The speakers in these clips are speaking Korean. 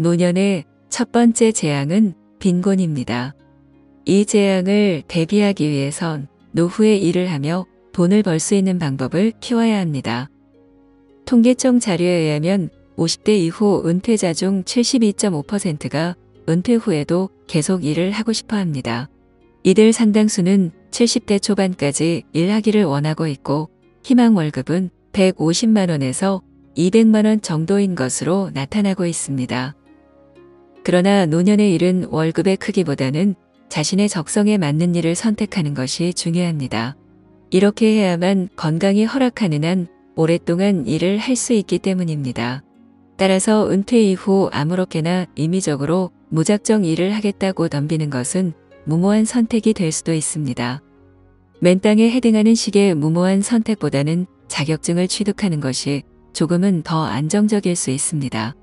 노년의 첫 번째 재앙은 빈곤입니다. 이 재앙을 대비하기 위해선 노후에 일을 하며 돈을 벌 수 있는 방법을 키워야 합니다. 통계청 자료에 의하면 50대 이후 은퇴자 중 72.5%가 은퇴 후에도 계속 일을 하고 싶어 합니다. 이들 상당수는 70대 초반까지 일하기를 원하고 있고 희망 월급은 150만 원에서 200만 원 정도인 것으로 나타나고 있습니다. 그러나 노년의 일은 월급의 크기보다는 자신의 적성에 맞는 일을 선택하는 것이 중요합니다. 이렇게 해야만 건강이 허락하는 한 오랫동안 일을 할 수 있기 때문입니다. 따라서 은퇴 이후 아무렇게나 임의적으로 무작정 일을 하겠다고 덤비는 것은 무모한 선택이 될 수도 있습니다. 맨땅에 헤딩하는 식의 무모한 선택보다는 자격증을 취득하는 것이 조금은 더 안정적일 수 있습니다.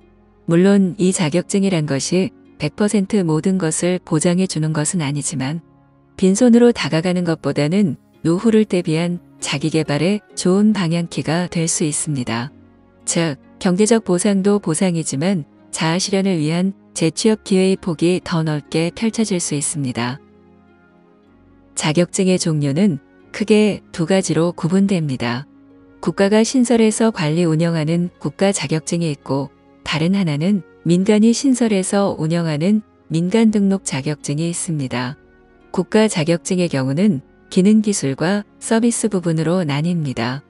물론 이 자격증이란 것이 100% 모든 것을 보장해 주는 것은 아니지만 빈손으로 다가가는 것보다는 노후를 대비한 자기개발의 좋은 방향키가 될 수 있습니다. 즉, 경제적 보상도 보상이지만 자아실현을 위한 재취업 기회의 폭이 더 넓게 펼쳐질 수 있습니다. 자격증의 종류는 크게 두 가지로 구분됩니다. 국가가 신설해서 관리 운영하는 국가 자격증이 있고 다른 하나는 민간이 신설해서 운영하는 민간 등록 자격증이 있습니다. 국가 자격증의 경우는 기능기술과 서비스 부분으로 나뉩니다.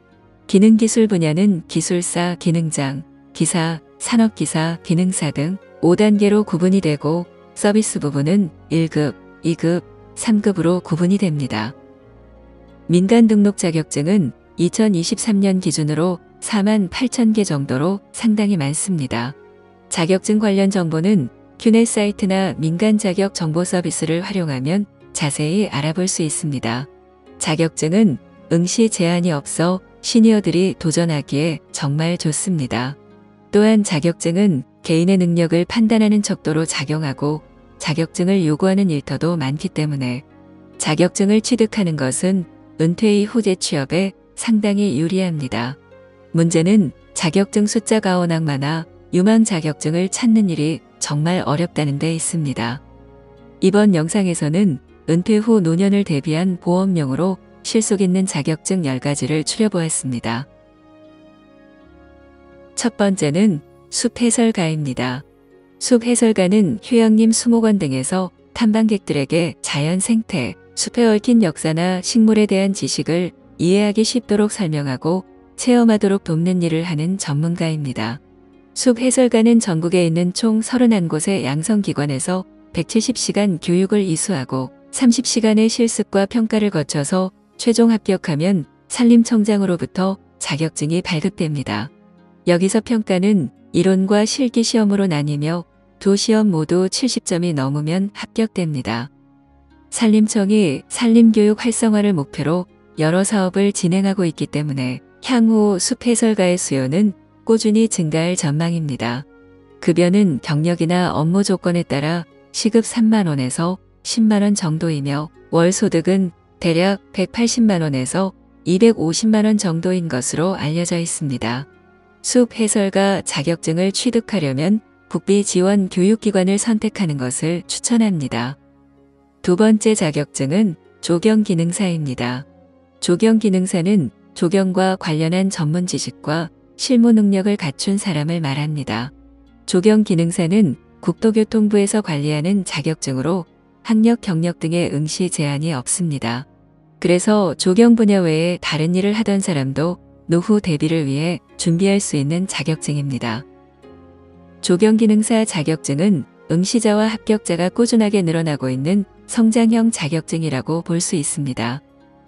기능기술 분야는 기술사, 기능장, 기사, 산업기사, 기능사 등 5단계로 구분이 되고 서비스 부분은 1급, 2급, 3급으로 구분이 됩니다. 민간 등록 자격증은 2023년 기준으로 4만 8천 개 정도로 상당히 많습니다. 자격증 관련 정보는 큐넷 사이트나 민간 자격 정보 서비스를 활용하면 자세히 알아볼 수 있습니다. 자격증은 응시 제한이 없어 시니어들이 도전하기에 정말 좋습니다. 또한 자격증은 개인의 능력을 판단하는 척도로 작용하고 자격증을 요구하는 일터도 많기 때문에 자격증을 취득하는 것은 은퇴 이후 재취업에 상당히 유리합니다. 문제는 자격증 숫자가 워낙 많아 유망 자격증을 찾는 일이 정말 어렵다는 데 있습니다. 이번 영상에서는 은퇴 후 노년을 대비한 보험용으로 실속 있는 자격증 10가지를 추려보았습니다. 첫 번째는 숲해설가입니다. 숲해설가는 휴양림 수목원 등에서 탐방객들에게 자연 생태, 숲에 얽힌 역사나 식물에 대한 지식을 이해하기 쉽도록 설명하고 체험하도록 돕는 일을 하는 전문가입니다. 숲해설가는 전국에 있는 총 31곳의 양성기관에서 170시간 교육을 이수하고 30시간의 실습과 평가를 거쳐서 최종 합격하면 산림청장으로부터 자격증이 발급됩니다. 여기서 평가는 이론과 실기 시험으로 나뉘며 두 시험 모두 70점이 넘으면 합격됩니다. 산림청이 산림교육 활성화를 목표로 여러 사업을 진행하고 있기 때문에 향후 숲해설가의 수요는 꾸준히 증가할 전망입니다. 급여는 경력이나 업무 조건에 따라 시급 3만 원에서 10만 원 정도이며 월 소득은 대략 180만 원에서 250만 원 정도인 것으로 알려져 있습니다. 숲해설가 자격증을 취득하려면 국비 지원 교육기관을 선택하는 것을 추천합니다. 두 번째 자격증은 조경기능사입니다. 조경기능사는 조경과 관련한 전문 지식과 실무 능력을 갖춘 사람을 말합니다. 조경기능사는 국토교통부에서 관리하는 자격증으로 학력, 경력 등의 응시 제한이 없습니다. 그래서 조경 분야 외에 다른 일을 하던 사람도 노후 대비를 위해 준비할 수 있는 자격증입니다. 조경기능사 자격증은 응시자와 합격자가 꾸준하게 늘어나고 있는 성장형 자격증이라고 볼 수 있습니다.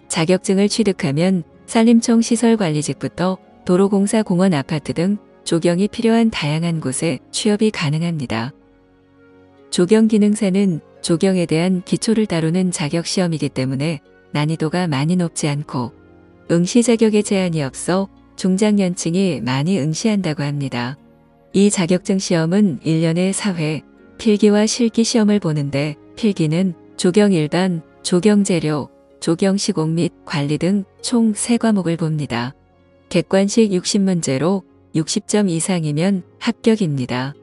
자격증을 취득하면 산림청 시설관리직부터 도로공사, 공원, 아파트 등 조경이 필요한 다양한 곳에 취업이 가능합니다. 조경기능사는 조경에 대한 기초를 다루는 자격시험이기 때문에 난이도가 많이 높지 않고 응시 자격에 제한이 없어 중장년층이 많이 응시한다고 합니다. 이 자격증 시험은 1년에 4회 필기와 실기 시험을 보는데 필기는 조경 일반, 조경재료, 조경시공 및 관리 등 총 3과목을 봅니다. 객관식 60문제로 60점 이상이면 합격입니다.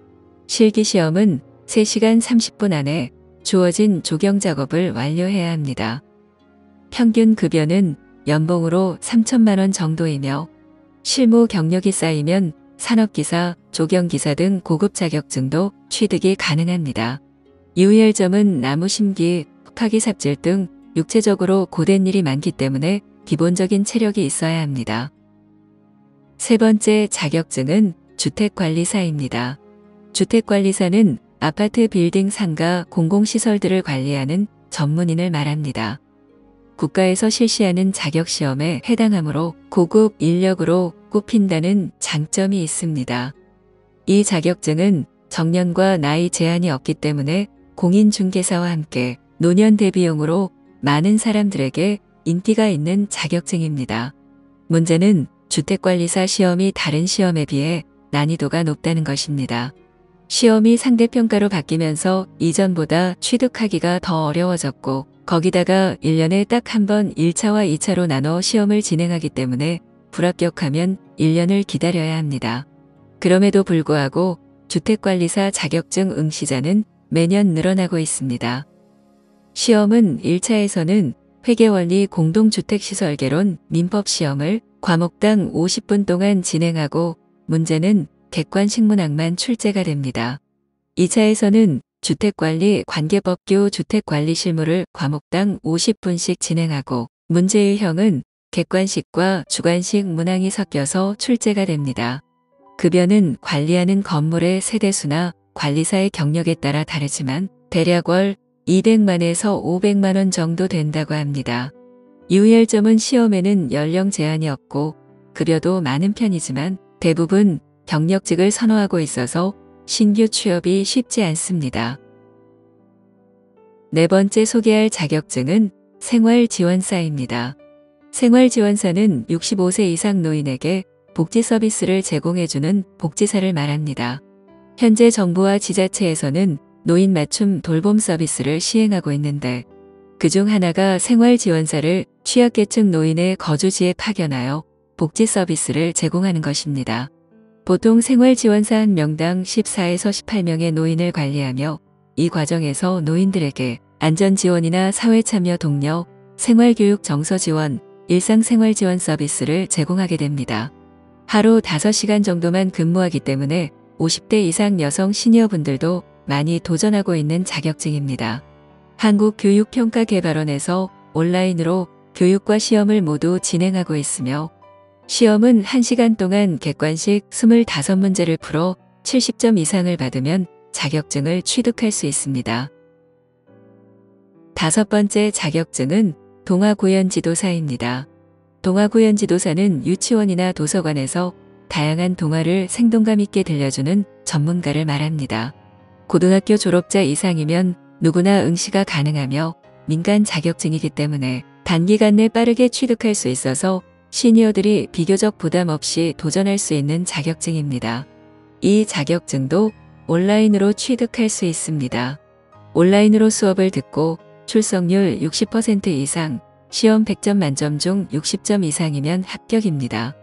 실기시험은 3시간 30분 안에 주어진 조경 작업을 완료해야 합니다. 평균 급여는 연봉으로 3천만 원 정도이며 실무 경력이 쌓이면 산업기사, 조경기사 등 고급 자격증도 취득이 가능합니다. 유의할 점은 나무 심기, 흙파기 삽질 등 육체적으로 고된 일이 많기 때문에 기본적인 체력이 있어야 합니다. 세 번째 자격증은 주택관리사입니다. 주택관리사는 아파트 빌딩 상가 공공시설들을 관리하는 전문인을 말합니다. 국가에서 실시하는 자격시험에 해당하므로 고급 인력으로 꼽힌다는 장점이 있습니다. 이 자격증은 정년과 나이 제한이 없기 때문에 공인중개사와 함께 노년 대비용으로 많은 사람들에게 인기가 있는 자격증입니다. 문제는 주택관리사 시험이 다른 시험에 비해 난이도가 높다는 것입니다. 시험이 상대평가로 바뀌면서 이전보다 취득하기가 더 어려워졌고 거기다가 1년에 딱 한 번 1차와 2차로 나눠 시험을 진행하기 때문에 불합격하면 1년을 기다려야 합니다. 그럼에도 불구하고 주택관리사 자격증 응시자는 매년 늘어나고 있습니다. 시험은 1차에서는 회계원리 공동주택시설개론 민법시험을 과목당 50분 동안 진행하고 문제는 객관식문항만 출제가 됩니다. 2차에서는 주택관리 관계법규 주택관리실무를 과목당 50분씩 진행하고 문제유형은 객관식과 주관식 문항이 섞여서 출제가 됩니다. 급여는 관리하는 건물의 세대수나 관리사의 경력에 따라 다르지만 대략 월 200만에서 500만 원 정도 된다고 합니다. 유의할 점은 시험에는 연령 제한이 없고 급여도 많은 편이지만 대부분 경력직을 선호하고 있어서 신규 취업이 쉽지 않습니다. 네 번째 소개할 자격증은 생활지원사입니다. 생활지원사는 65세 이상 노인에게 복지 서비스를 제공해주는 복지사를 말합니다. 현재 정부와 지자체에서는 노인 맞춤 돌봄 서비스를 시행하고 있는데 그중 하나가 생활지원사를 취약계층 노인의 거주지에 파견하여 복지 서비스를 제공하는 것입니다. 보통 생활지원사 한 명당 14에서 18명의 노인을 관리하며 이 과정에서 노인들에게 안전지원이나 사회참여 독려, 생활교육 정서지원, 일상생활지원 서비스를 제공하게 됩니다. 하루 5시간 정도만 근무하기 때문에 50대 이상 여성 시니어분들도 많이 도전하고 있는 자격증입니다. 한국교육평가개발원에서 온라인으로 교육과 시험을 모두 진행하고 있으며 시험은 1시간 동안 객관식 25문제를 풀어 70점 이상을 받으면 자격증을 취득할 수 있습니다. 다섯 번째 자격증은 동화구연지도사입니다. 동화구연지도사는 유치원이나 도서관에서 다양한 동화를 생동감 있게 들려주는 전문가를 말합니다. 고등학교 졸업자 이상이면 누구나 응시가 가능하며 민간 자격증이기 때문에 단기간 내 빠르게 취득할 수 있어서 시니어들이 비교적 부담 없이 도전할 수 있는 자격증입니다. 이 자격증도 온라인으로 취득할 수 있습니다. 온라인으로 수업을 듣고 출석률 60% 이상, 시험 100점 만점 중 60점 이상이면 합격입니다.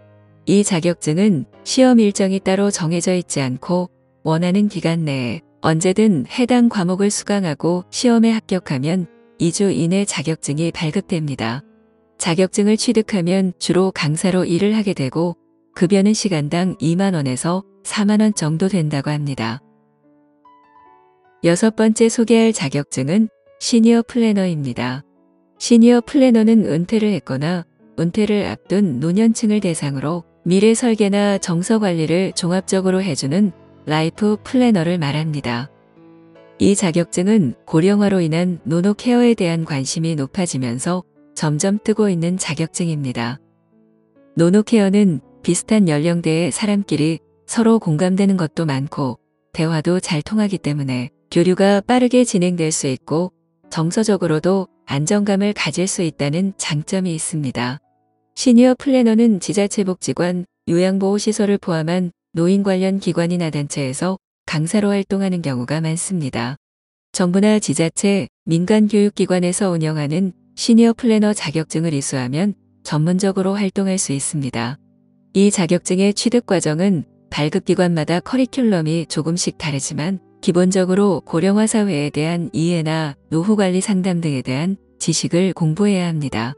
이 자격증은 시험 일정이 따로 정해져 있지 않고 원하는 기간 내에 언제든 해당 과목을 수강하고 시험에 합격하면 2주 이내 자격증이 발급됩니다. 자격증을 취득하면 주로 강사로 일을 하게 되고 급여는 시간당 2만 원에서 4만 원 정도 된다고 합니다. 여섯 번째 소개할 자격증은 시니어 플래너입니다. 시니어 플래너는 은퇴를 했거나 은퇴를 앞둔 노년층을 대상으로 미래 설계나 정서 관리를 종합적으로 해주는 라이프 플래너를 말합니다. 이 자격증은 고령화로 인한 노노 케어에 대한 관심이 높아지면서 점점 뜨고 있는 자격증입니다. 노노 케어는 비슷한 연령대의 사람끼리 서로 공감되는 것도 많고 대화도 잘 통하기 때문에 교류가 빠르게 진행될 수 있고 정서적으로도 안정감을 가질 수 있다는 장점이 있습니다. 시니어 플래너는 지자체복지관, 요양보호시설을 포함한 노인 관련 기관이나 단체에서 강사로 활동하는 경우가 많습니다. 정부나 지자체, 민간교육기관에서 운영하는 시니어 플래너 자격증을 이수하면 전문적으로 활동할 수 있습니다. 이 자격증의 취득 과정은 발급기관마다 커리큘럼이 조금씩 다르지만 기본적으로 고령화 사회에 대한 이해나 노후관리 상담 등에 대한 지식을 공부해야 합니다.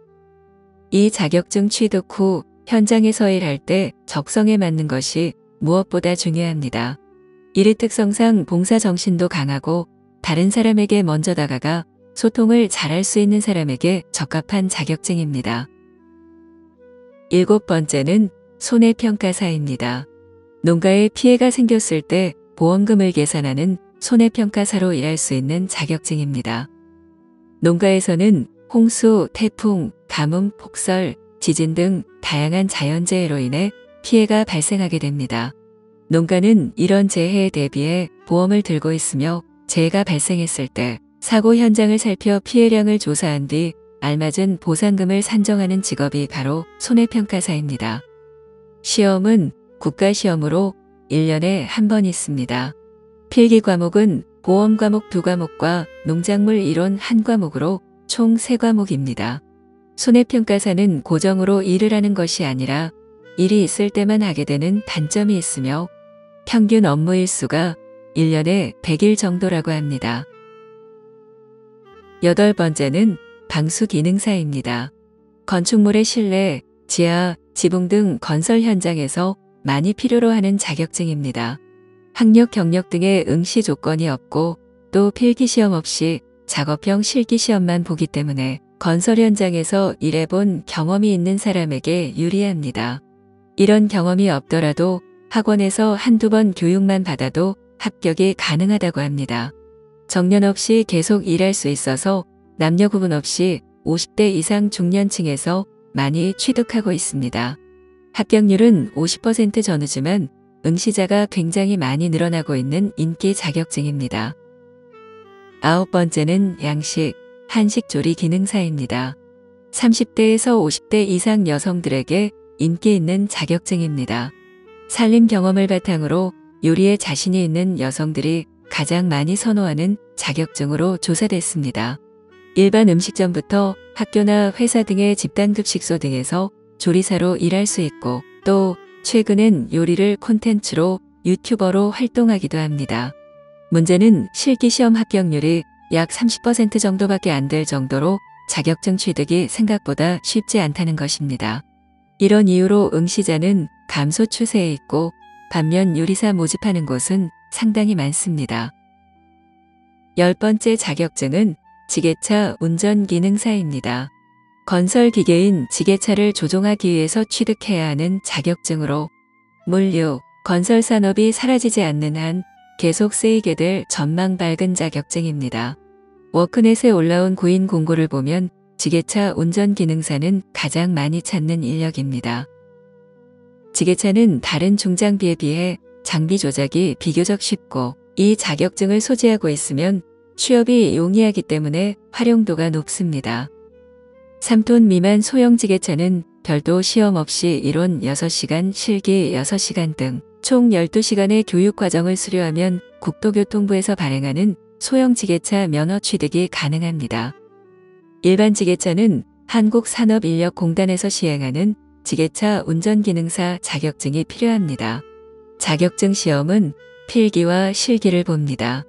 이 자격증 취득 후 현장에서 일할 때 적성에 맞는 것이 무엇보다 중요합니다. 일의 특성상 봉사 정신도 강하고 다른 사람에게 먼저 다가가 소통을 잘할 수 있는 사람에게 적합한 자격증입니다. 7번째는 손해평가사입니다. 농가에 피해가 생겼을 때 보험금을 계산하는 손해평가사로 일할 수 있는 자격증입니다. 농가에서는 홍수, 태풍, 가뭄, 폭설, 지진 등 다양한 자연재해로 인해 피해가 발생하게 됩니다. 농가는 이런 재해에 대비해 보험을 들고 있으며 재해가 발생했을 때 사고 현장을 살펴 피해량을 조사한 뒤 알맞은 보상금을 산정하는 직업이 바로 손해평가사입니다. 시험은 국가시험으로 1년에 한 번 있습니다. 필기 과목은 보험 과목 2과목과 농작물 이론 1과목으로 총 3과목입니다. 손해평가사는 고정으로 일을 하는 것이 아니라 일이 있을 때만 하게 되는 단점이 있으며 평균 업무 일수가 1년에 100일 정도라고 합니다. 8번째는 방수기능사입니다. 건축물의 실내, 지하, 지붕 등 건설 현장에서 많이 필요로 하는 자격증입니다. 학력, 경력 등의 응시 조건이 없고 또 필기시험 없이 작업형 실기시험만 보기 때문에 건설 현장에서 일해본 경험이 있는 사람에게 유리합니다. 이런 경험이 없더라도 학원에서 한두 번 교육만 받아도 합격이 가능하다고 합니다. 정년 없이 계속 일할 수 있어서 남녀 구분 없이 50대 이상 중년층에서 많이 취득하고 있습니다. 합격률은 50% 전후지만 응시자가 굉장히 많이 늘어나고 있는 인기 자격증입니다. 9번째는 양식, 한식 조리 기능사입니다. 30대에서 50대 이상 여성들에게 인기 있는 자격증입니다. 살림 경험을 바탕으로 요리에 자신이 있는 여성들이 가장 많이 선호하는 자격증으로 조사됐습니다. 일반 음식점부터 학교나 회사 등의 집단급식소 등에서 조리사로 일할 수 있고 또 최근엔 요리를 콘텐츠로 유튜버로 활동하기도 합니다. 문제는 실기시험 합격률이 약 30% 정도밖에 안 될 정도로 자격증 취득이 생각보다 쉽지 않다는 것입니다. 이런 이유로 응시자는 감소 추세에 있고 반면 요리사 모집하는 곳은 상당히 많습니다. 10번째 자격증은 지게차 운전기능사입니다. 건설 기계인 지게차를 조종하기 위해서 취득해야 하는 자격증으로 물류, 건설 산업이 사라지지 않는 한 계속 쓰이게 될 전망 밝은 자격증입니다. 워크넷에 올라온 구인 공고를 보면 지게차 운전기능사는 가장 많이 찾는 인력입니다. 지게차는 다른 중장비에 비해 장비 조작이 비교적 쉽고 이 자격증을 소지하고 있으면 취업이 용이하기 때문에 활용도가 높습니다. 3톤 미만 소형 지게차는 별도 시험 없이 이론 6시간, 실기 6시간 등 총 12시간의 교육 과정을 수료하면 국토교통부에서 발행하는 소형 지게차 면허 취득이 가능합니다. 일반 지게차는 한국산업인력공단에서 시행하는 지게차 운전기능사 자격증이 필요합니다. 자격증 시험은 필기와 실기를 봅니다.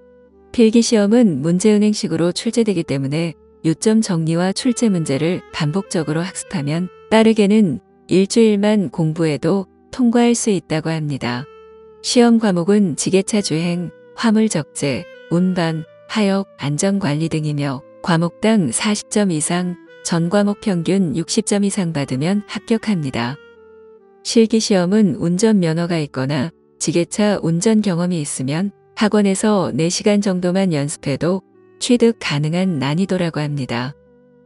필기 시험은 문제은행식으로 출제되기 때문에 요점 정리와 출제 문제를 반복적으로 학습하면 빠르게는 일주일만 공부해도 통과할 수 있다고 합니다. 시험 과목은 지게차 주행, 화물 적재, 운반, 하역, 안전관리 등이며 과목당 40점 이상, 전 과목 평균 60점 이상 받으면 합격합니다. 실기시험은 운전면허가 있거나 지게차 운전 경험이 있으면 학원에서 4시간 정도만 연습해도 취득 가능한 난이도라고 합니다.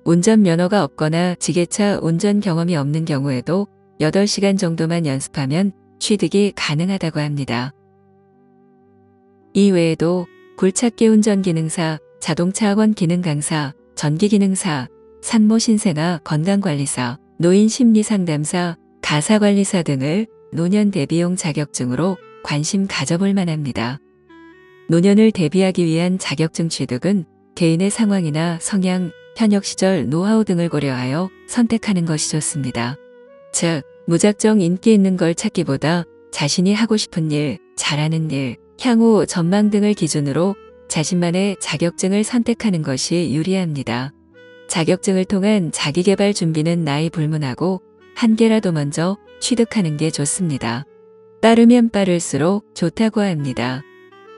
운전면허가 없거나 지게차 운전 경험이 없는 경우에도 8시간 정도만 연습하면 취득이 가능하다고 합니다. 이외에도 굴착기 운전기능사, 자동차학원 기능강사, 전기기능사, 산모신생아 건강관리사, 노인심리상담사, 가사관리사 등을 노년 대비용 자격증으로 관심 가져볼 만합니다. 노년을 대비하기 위한 자격증 취득은 개인의 상황이나 성향, 현역 시절 노하우 등을 고려하여 선택하는 것이 좋습니다. 즉, 무작정 인기 있는 걸 찾기보다 자신이 하고 싶은 일, 잘하는 일, 향후 전망 등을 기준으로 자신만의 자격증을 선택하는 것이 유리합니다. 자격증을 통한 자기개발 준비는 나이 불문하고 한 개라도 먼저 취득하는 게 좋습니다. 빠르면 빠를수록 좋다고 합니다.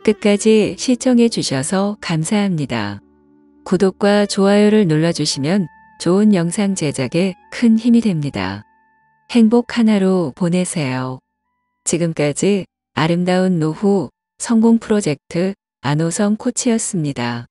끝까지 시청해 주셔서 감사합니다. 구독과 좋아요를 눌러주시면 좋은 영상 제작에 큰 힘이 됩니다. 행복한 하루 보내세요. 지금까지 아름다운 노후 성공 프로젝트 안호성 코치였습니다.